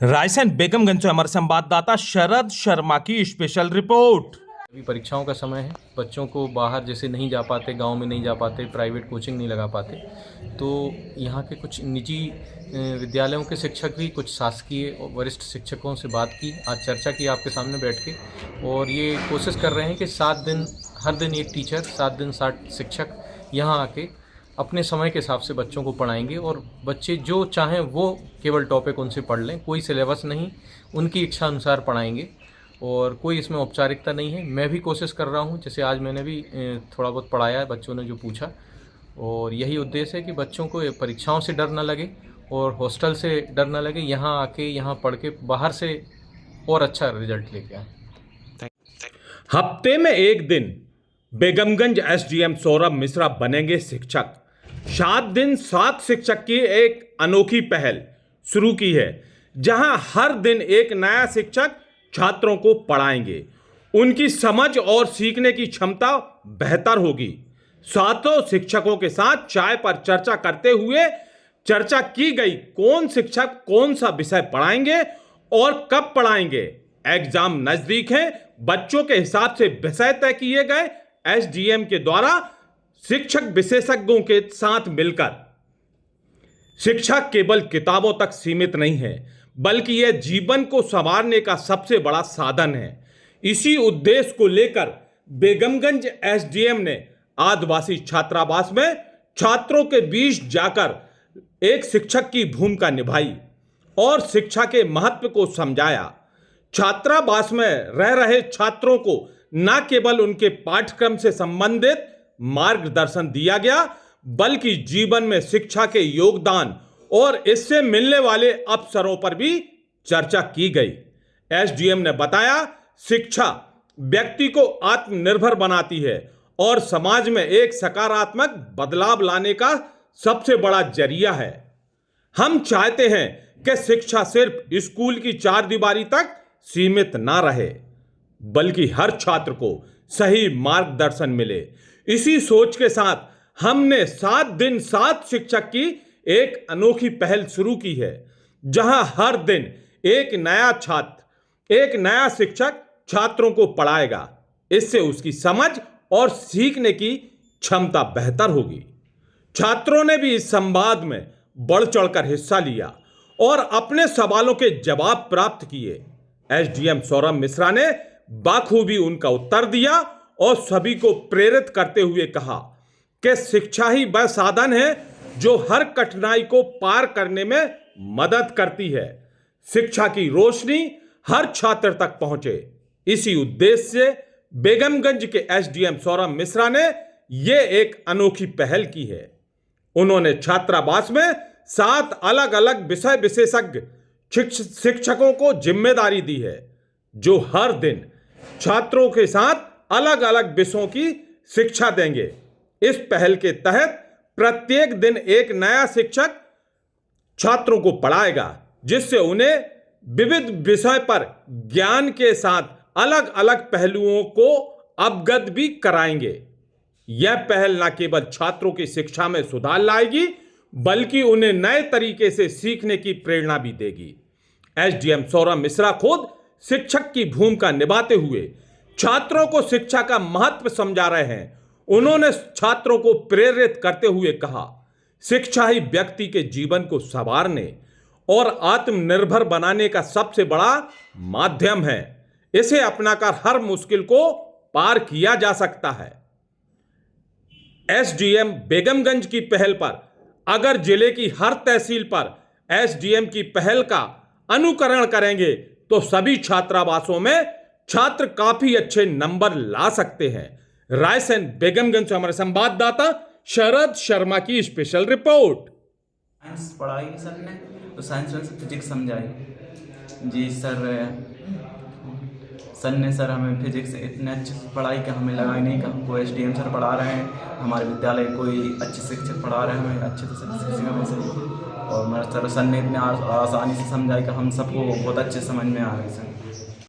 रायसेन बेगमगंज से हमारे संवाददाता शरद शर्मा की स्पेशल रिपोर्ट। अभी परीक्षाओं का समय है। बच्चों को बाहर जैसे नहीं जा पाते, गांव में नहीं जा पाते, प्राइवेट कोचिंग नहीं लगा पाते, तो यहाँ के कुछ निजी विद्यालयों के शिक्षक भी कुछ शासकीय और वरिष्ठ शिक्षकों से बात की, आज चर्चा की आपके सामने बैठ के, और ये कोशिश कर रहे हैं कि 7 दिन हर दिन एक टीचर, 7 दिन 60 शिक्षक यहाँ आके अपने समय के हिसाब से बच्चों को पढ़ाएंगे और बच्चे जो चाहें वो केवल टॉपिक उनसे पढ़ लें। कोई सिलेबस नहीं, उनकी इच्छा अनुसार पढ़ाएंगे और कोई इसमें औपचारिकता नहीं है। मैं भी कोशिश कर रहा हूँ, जैसे आज मैंने भी थोड़ा बहुत पढ़ाया है बच्चों ने जो पूछा, और यही उद्देश्य है कि बच्चों को परीक्षाओं से डर ना लगे और हॉस्टल से डर ना लगे, यहाँ आके यहाँ पढ़ के बाहर से और अच्छा रिजल्ट लेके आए। हफ्ते में एक दिन बेगमगंज एसडीएम सौरभ मिश्रा बनेंगे शिक्षक। 7 दिन 7 शिक्षक की एक अनोखी पहल शुरू की है, जहां हर दिन एक नया शिक्षक छात्रों को पढ़ाएंगे। उनकी समझ और सीखने की क्षमता बेहतर होगी। सातों शिक्षकों के साथ चाय पर चर्चा करते हुए चर्चा की गई कौन शिक्षक कौन सा विषय पढ़ाएंगे और कब पढ़ाएंगे। एग्जाम नजदीक है, बच्चों के हिसाब से विषय तय किए गए। एसडीएम के द्वारा शिक्षक विशेषज्ञों के साथ मिलकर शिक्षा केवल किताबों तक सीमित नहीं है, बल्कि यह जीवन को संवारने का सबसे बड़ा साधन है। इसी उद्देश्य को लेकर बेगमगंज एसडीएम ने आदिवासी छात्रावास में छात्रों के बीच जाकर एक शिक्षक की भूमिका निभाई और शिक्षा के महत्व को समझाया। छात्रावास में रह रहे छात्रों को न केवल उनके पाठ्यक्रम से संबंधित मार्गदर्शन दिया गया, बल्कि जीवन में शिक्षा के योगदान और इससे मिलने वाले अवसरों पर भी चर्चा की गई। एसडीएम ने बताया, शिक्षा व्यक्ति को आत्मनिर्भर बनाती है और समाज में एक सकारात्मक बदलाव लाने का सबसे बड़ा जरिया है। हम चाहते हैं कि शिक्षा सिर्फ स्कूल की 4 दीवारी तक सीमित ना रहे, बल्कि हर छात्र को सही मार्गदर्शन मिले। इसी सोच के साथ हमने 7 दिन 7 शिक्षक की एक अनोखी पहल शुरू की है, जहां हर दिन एक नया छात्र, एक नया शिक्षक छात्रों को पढ़ाएगा। इससे उसकी समझ और सीखने की क्षमता बेहतर होगी। छात्रों ने भी इस संवाद में बढ़ चढ़कर हिस्सा लिया और अपने सवालों के जवाब प्राप्त किए। एसडीएम सौरभ मिश्रा ने बाखूबी उनका उत्तर दिया और सभी को प्रेरित करते हुए कहा कि शिक्षा ही वह साधन है जो हर कठिनाई को पार करने में मदद करती है। शिक्षा की रोशनी हर छात्र तक पहुंचे, इसी उद्देश्य से बेगमगंज के एसडीएम सौरभ मिश्रा ने यह एक अनोखी पहल की है। उन्होंने छात्रावास में 7 अलग अलग विषय विशेषज्ञ शिक्षकों को जिम्मेदारी दी है, जो हर दिन छात्रों के साथ अलग अलग विषयों की शिक्षा देंगे। इस पहल के तहत प्रत्येक दिन एक नया शिक्षक छात्रों को पढ़ाएगा, जिससे उन्हें विविध विषय पर ज्ञान के साथ अलग अलग पहलुओं को अवगत भी कराएंगे। यह पहल न केवल छात्रों की शिक्षा में सुधार लाएगी, बल्कि उन्हें नए तरीके से सीखने की प्रेरणा भी देगी। एसडीएम सौरभ मिश्रा खुद शिक्षक की भूमिका निभाते हुए छात्रों को शिक्षा का महत्व समझा रहे हैं। उन्होंने छात्रों को प्रेरित करते हुए कहा, शिक्षा ही व्यक्ति के जीवन को संवारने और आत्मनिर्भर बनाने का सबसे बड़ा माध्यम है। इसे अपनाकर हर मुश्किल को पार किया जा सकता है। एसडीएम बेगमगंज की पहल पर अगर जिले की हर तहसील पर एसडीएम की पहल का अनुकरण करेंगे तो सभी छात्रावासों में छात्र काफी अच्छे नंबर ला सकते हैं। रायसेन बेगमगंज से हमारे संवाददाता शरद शर्मा की स्पेशल रिपोर्ट। साइंस पढ़ाई सर ने, तो साइंस में फिजिक्स समझाई जी सर ने हमें फिजिक्स इतने अच्छे पढ़ाई का हमें लगा ही नहीं कि हमको एसडीएम सर पढ़ा रहे हैं, हमारे विद्यालय कोई अच्छे शिक्षक पढ़ा रहे हैं हमें अच्छे से शिक्षक में से, और मेरे सर ने इतने आसानी से समझाई कि हम सबको बहुत अच्छे समझ में आ गए सर।